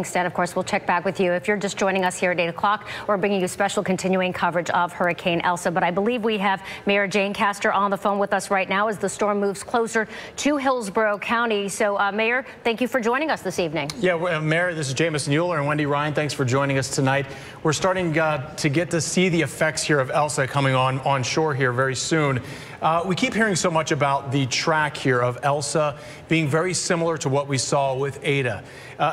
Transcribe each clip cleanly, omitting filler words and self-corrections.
Stan, of course, we'll check back with you. If you're just joining us here at 8 o'clock, we're bringing you special continuing coverage of Hurricane Elsa. But I believe we have Mayor Jane Castor on the phone with us right now as the storm moves closer to Hillsborough County. So, Mayor, thank you for joining us this evening. Yeah, Mayor, this is Jamison Euler and Wendy Ryan. Thanks for joining us tonight. We're starting to get to see the effects here of Elsa coming on shore here very soon. We keep hearing so much about the track here of Elsa being very similar to what we saw with Ada.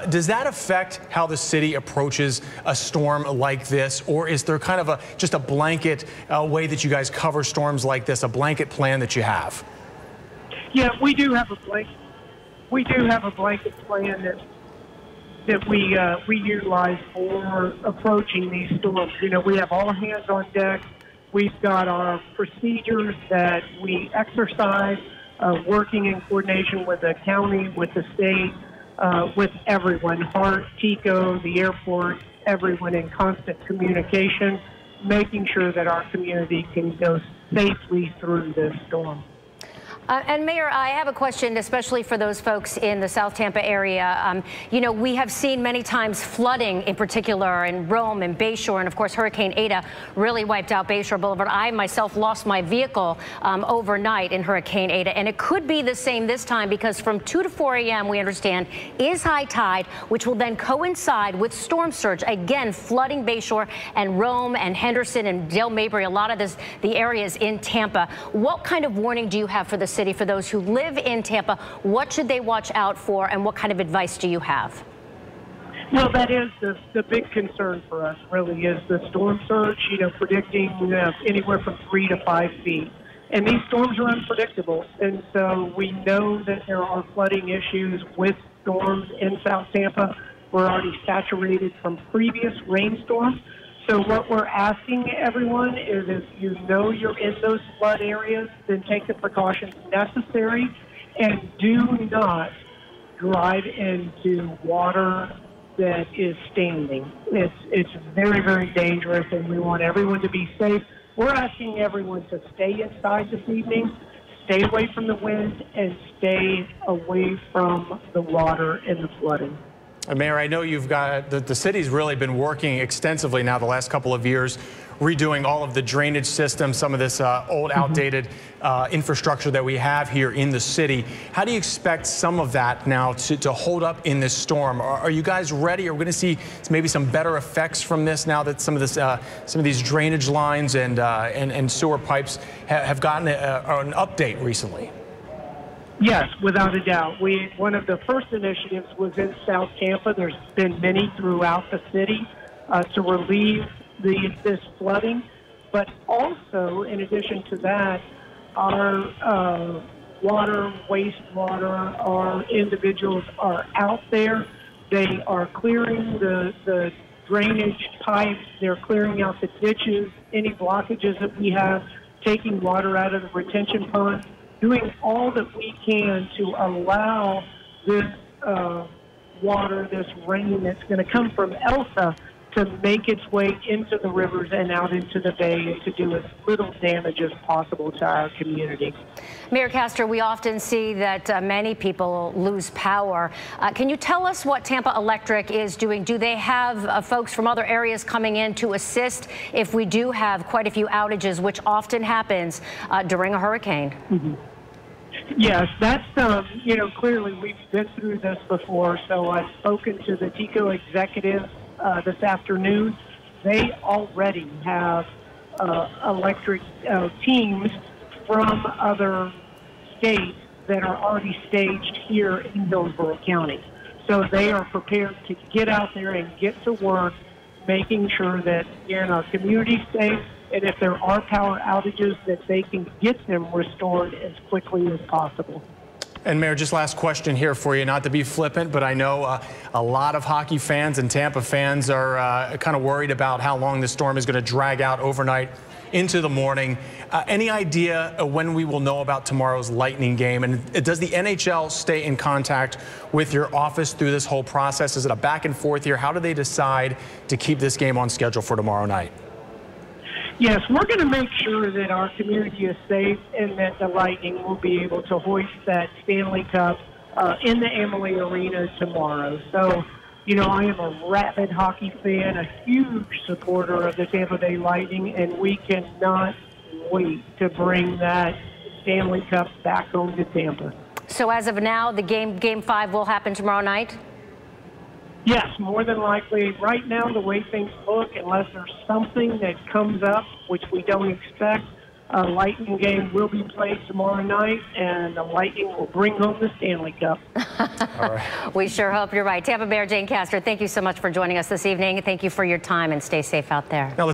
Does that affect how the city approaches a storm like this, or is there kind of just a blanket way that you guys cover storms like this, a blanket plan that you have? Yeah, we do have a blanket. We do have a blanket plan that we utilize for approaching these storms. You know, we have all hands on deck. We've got our procedures that we exercise, working in coordination with the county, with the state, with everyone, HART, TICO, the airport, everyone in constant communication, making sure that our community can go safely through this storm. And Mayor, I have a question, especially for those folks in the South Tampa area. You know, we have seen many times flooding in particular in Rome and Bayshore, and of course Hurricane Ada really wiped out Bayshore Boulevard. I myself lost my vehicle overnight in Hurricane Ada, and it could be the same this time because from 2 to 4 a.m. we understand is high tide, which will then coincide with storm surge, again flooding Bayshore and Rome and Henderson and Dale Mabry, a lot of the areas in Tampa. What kind of warning do you have for the city, for those who live in Tampa? What should they watch out for, and what kind of advice do you have? Well, that is the big concern for us, really, is the storm surge, you know, predicting anywhere from 3 to 5 feet. And these storms are unpredictable, and so we know that there are flooding issues with storms in South Tampa. We're already saturated from previous rainstorms. So what we're asking everyone is, if you know you're in those flood areas, then take the precautions necessary and do not drive into water that is standing. It's very, very dangerous, and we want everyone to be safe. We're asking everyone to stay inside this evening, stay away from the wind, and stay away from the and the flooding. Mayor, I know you've got the city's really been working extensively now the last couple of years, redoing all of the drainage systems, some of this old, outdated infrastructure that we have here in the city. How do you expect some of that now to hold up in this storm? Are you guys ready? Are we going to see maybe some better effects from this now that some of these drainage lines and sewer pipes have gotten an update recently? Yes, without a doubt. One of the first initiatives was in South Tampa. There's been many throughout the city to relieve this flooding. But also, in addition to that, our water, wastewater, our individuals are out there. They are clearing the drainage pipes. They're clearing out the ditches, any blockages that we have, taking water out of the retention ponds, doing all that we can to allow this water, this rain that's going to come from Elsa to make its way into the rivers and out into the bay and to do as little damage as possible to our community. Mayor Castor, we often see that many people lose power. Can you tell us what Tampa Electric is doing? Do they have folks from other areas coming in to assist if we do have quite a few outages, which often happens during a hurricane? Mm-hmm. Yes, that's, you know, clearly we've been through this before, so I've spoken to the TICO executives this afternoon. They already have electric teams from other states that are already staged here in Hillsborough County. So they are prepared to get out there and get to work, making sure that, again, our community's safe, and if there are power outages, that they can get them restored as quickly as possible. And Mayor, just last question here for you, not to be flippant, but I know a lot of hockey fans and Tampa fans are kind of worried about how long this storm is going to drag out overnight into the morning. Any idea when we will know about tomorrow's Lightning game? And does the NHL stay in contact with your office through this whole process? Is it a back and forth here? How do they decide to keep this game on schedule for tomorrow night? Yes, we're going to make sure that our community is safe and that the Lightning will be able to hoist that Stanley Cup in the Amalie Arena tomorrow. So, You know, I am a rabid hockey fan, a huge supporter of the Tampa Bay Lightning, and we cannot wait to bring that Stanley Cup back home to Tampa. So as of now, the game 5 will happen tomorrow night? Yes, more than likely. Right now, the way things look, unless there's something that comes up, which we don't expect, a Lightning game will be played tomorrow night, and the Lightning will bring home the Stanley Cup. All right. We sure hope you're right. Tampa Mayor Jane Castor, thank you so much for joining us this evening. Thank you for your time, and stay safe out there. Now